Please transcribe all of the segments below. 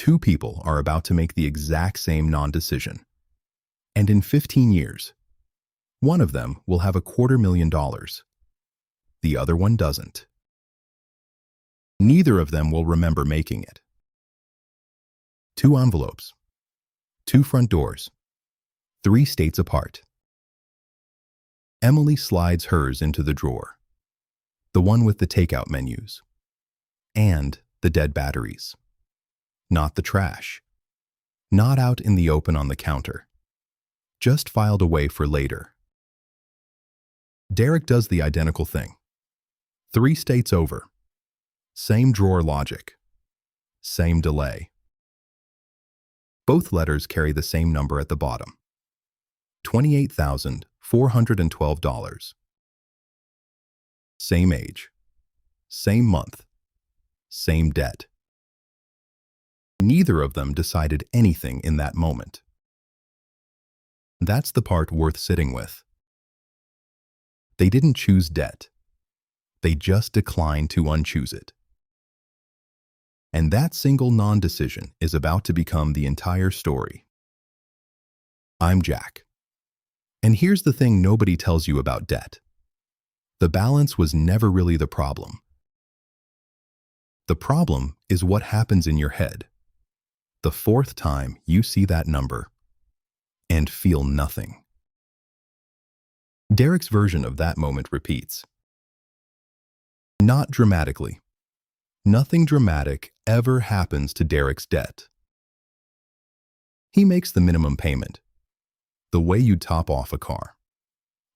Two people are about to make the exact same non-decision. And in 15 years, one of them will have $250,000. The other one doesn't. Neither of them will remember making it. Two envelopes, two front doors, 3 states apart. Emily slides hers into the drawer, the one with the takeout menus, and the dead batteries. Not the trash, not out in the open on the counter, just filed away for later. Derek does the identical thing. 3 states over. Same drawer logic. Same delay. Both letters carry the same number at the bottom. $28,412. Same age. Same month. Same debt. Neither of them decided anything in that moment. That's the part worth sitting with. They didn't choose debt. They just declined to unchoose it. And that single non-decision is about to become the entire story. I'm Jack. And here's the thing nobody tells you about debt. The balance was never really the problem. The problem is what happens in your head the 4th time you see that number and feel nothing. Derek's version of that moment repeats. Not dramatically. Nothing dramatic ever happens to Derek's debt. He makes the minimum payment, the way you top off a car,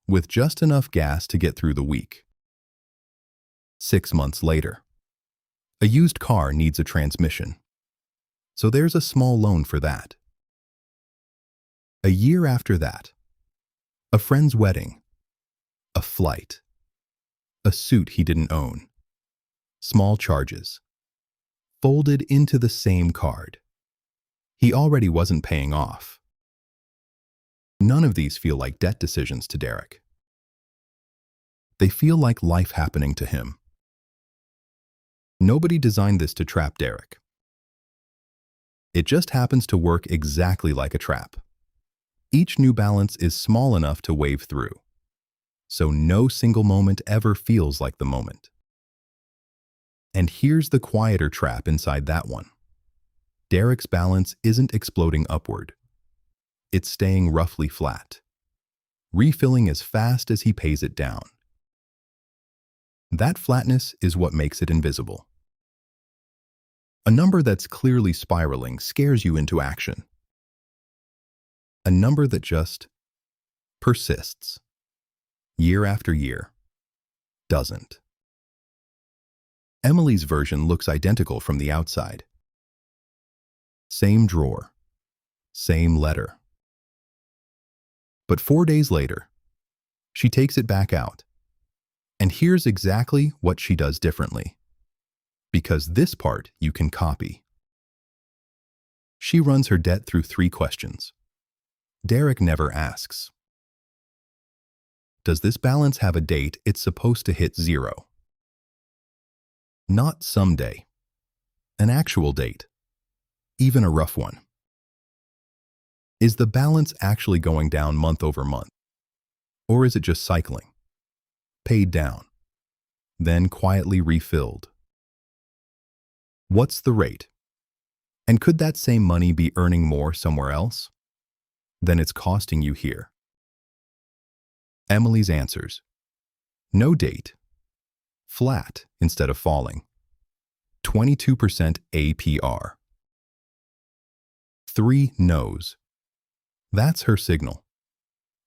with just enough gas to get through the week. 6 months later, a used car needs a transmission, so there's a small loan for that. A year after that, a friend's wedding, a flight, a suit he didn't own, small charges, folded into the same card. He already wasn't paying off. None of these feel like debt decisions to Derek. They feel like life happening to him. Nobody designed this to trap Derek. It just happens to work exactly like a trap. Each new balance is small enough to wave through, so no single moment ever feels like the moment. And here's the quieter trap inside that one. Derek's balance isn't exploding upward. It's staying roughly flat, refilling as fast as he pays it down. That flatness is what makes it invisible. A number that's clearly spiraling scares you into action. A number that just persists, year after year, doesn't. Emily's version looks identical from the outside. Same drawer, same letter. But 4 days later, she takes it back out. And here's exactly what she does differently. Because this part you can copy. She runs her debt through 3 questions. Derek never asks. Does this balance have a date it's supposed to hit 0? Not someday. An actual date. Even a rough one. Is the balance actually going down month over month? Or is it just cycling? Paid down, then quietly refilled. What's the rate? And could that same money be earning more somewhere else than it's costing you here? Emily's answers. No date. Flat instead of falling. 22% APR. 3 no's. That's her signal.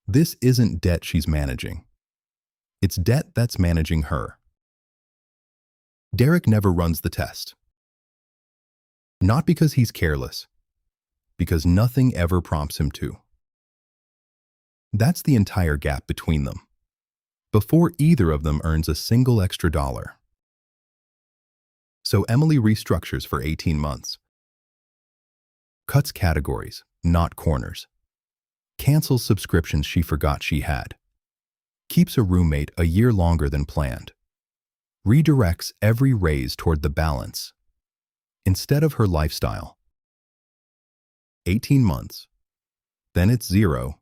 This isn't debt she's managing. It's debt that's managing her. Derek never runs the test. Not because he's careless, because nothing ever prompts him to. That's the entire gap between them, before either of them earns a single extra dollar. So Emily restructures for 18 months. Cuts categories, not corners. Cancels subscriptions she forgot she had. Keeps a roommate a year longer than planned. Redirects every raise toward the balance. Instead of her lifestyle, 18 months, then it's 0.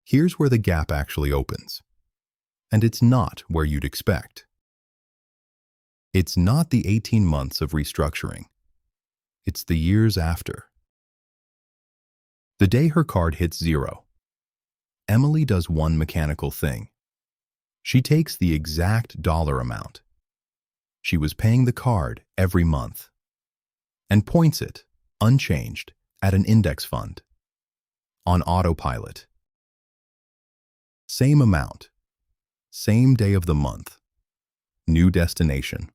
Here's where the gap actually opens. And it's not where you'd expect. It's not the 18 months of restructuring. It's the years after. The day her card hits 0, Emily does one mechanical thing. She takes the exact dollar amount she was paying the card every month and points it, unchanged, at an index fund. On autopilot. Same amount. Same day of the month. New destination.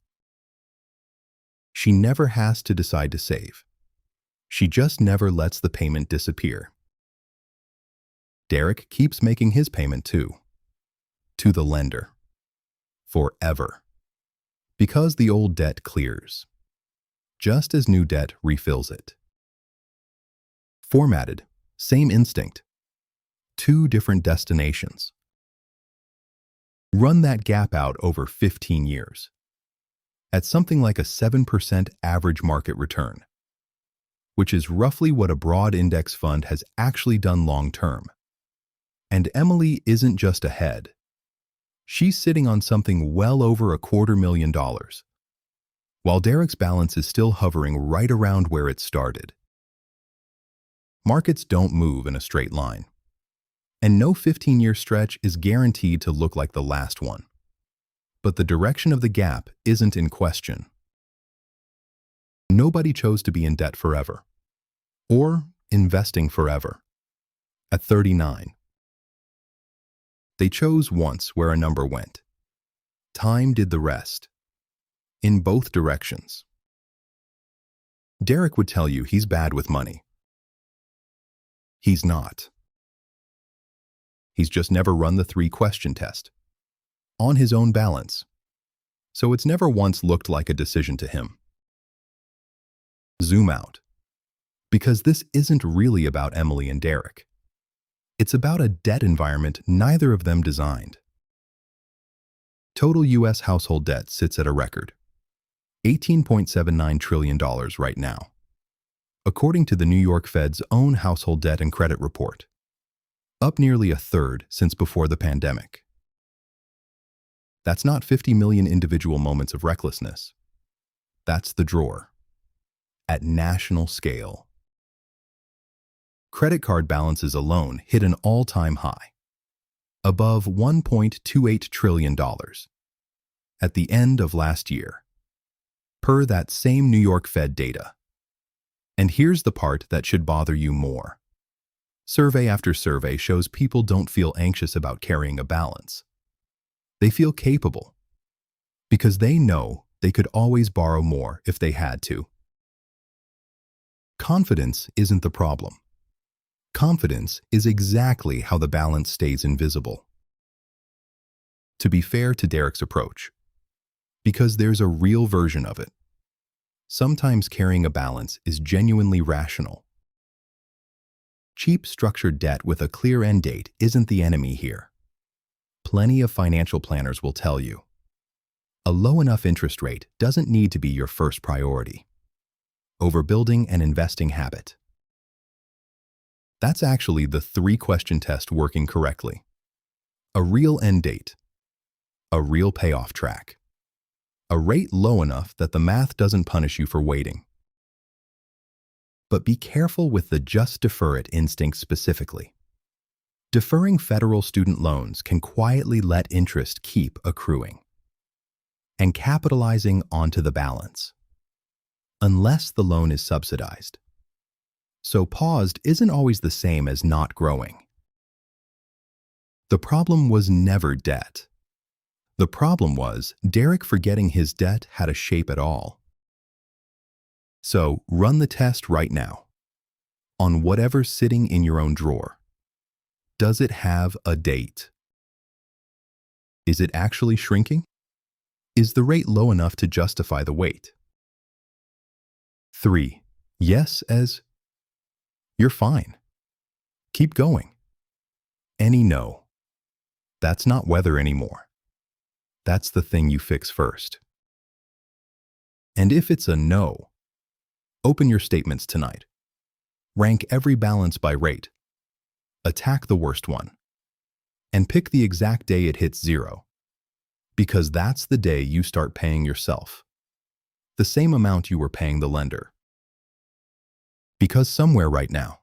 She never has to decide to save. She just never lets the payment disappear. Derek keeps making his payment too. To the lender. Forever. Because the old debt clears. Just as new debt refills it. Formatted. Same instinct. Two different destinations. Run that gap out over 15 years. At something like a 7% average market return, which is roughly what a broad index fund has actually done long term. And Emily isn't just ahead. She's sitting on something well over $250,000, while Derek's balance is still hovering right around where it started. Markets don't move in a straight line, and no 15-year stretch is guaranteed to look like the last one. But the direction of the gap isn't in question. Nobody chose to be in debt forever, or investing forever. At 39, they chose once where a number went. Time did the rest. In both directions. Derek would tell you he's bad with money. He's not. He's just never run the 3-question test. On his own balance. So it's never once looked like a decision to him. Zoom out. Because this isn't really about Emily and Derek. It's about a debt environment neither of them designed. Total U.S. household debt sits at a record $18.79 trillion right now, according to the New York Fed's own household debt and credit report, up nearly a third since before the pandemic. That's not 50 million individual moments of recklessness. That's the drawer. At national scale. Credit card balances alone hit an all-time high, above $1.28 trillion, at the end of last year, per that same New York Fed data. And here's the part that should bother you more. Survey after survey shows people don't feel anxious about carrying a balance. They feel capable, because they know they could always borrow more if they had to. Confidence isn't the problem. Confidence is exactly how the balance stays invisible. To be fair to Derek's approach, because there's a real version of it. Sometimes carrying a balance is genuinely rational. Cheap structured debt with a clear end date isn't the enemy here. Plenty of financial planners will tell you. A low enough interest rate doesn't need to be your first priority. Overbuilding an investing habit. That's actually the 3-question test working correctly. A real end date. A real payoff track. A rate low enough that the math doesn't punish you for waiting. But be careful with the just defer it instinct specifically. Deferring federal student loans can quietly let interest keep accruing and capitalizing onto the balance, unless the loan is subsidized. So paused isn't always the same as not growing. The problem was never debt. The problem was Derek forgetting his debt had a shape at all. So run the test right now. On whatever's sitting in your own drawer. Does it have a date? Is it actually shrinking? Is the rate low enough to justify the wait? 3. Yes as you're fine. Keep going. Any no. That's not weather anymore. That's the thing you fix first. And if it's a no, open your statements tonight. Rank every balance by rate. Attack the worst one. And pick the exact day it hits zero. Because that's the day you start paying yourself. The same amount you were paying the lender. Because somewhere right now,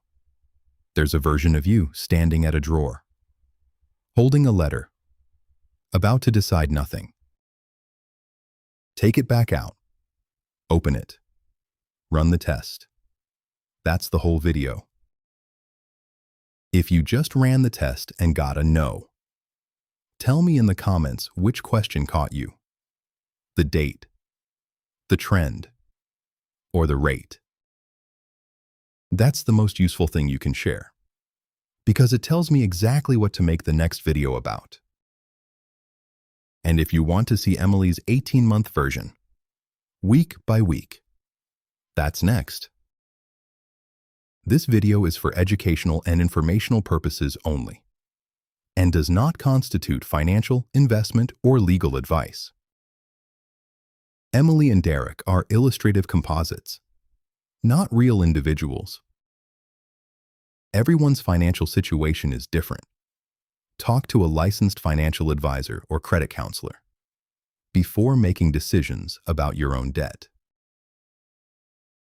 there's a version of you standing at a drawer, holding a letter, about to decide nothing. Take it back out. Open it. Run the test. That's the whole video. If you just ran the test and got a no, tell me in the comments which question caught you. The date, the trend, or the rate. That's the most useful thing you can share, because it tells me exactly what to make the next video about. And if you want to see Emily's 18-month version, week by week, that's next. This video is for educational and informational purposes only, and does not constitute financial, investment, or legal advice. Emily and Derek are illustrative composites, not real individuals. Everyone's financial situation is different. Talk to a licensed financial advisor or credit counselor before making decisions about your own debt.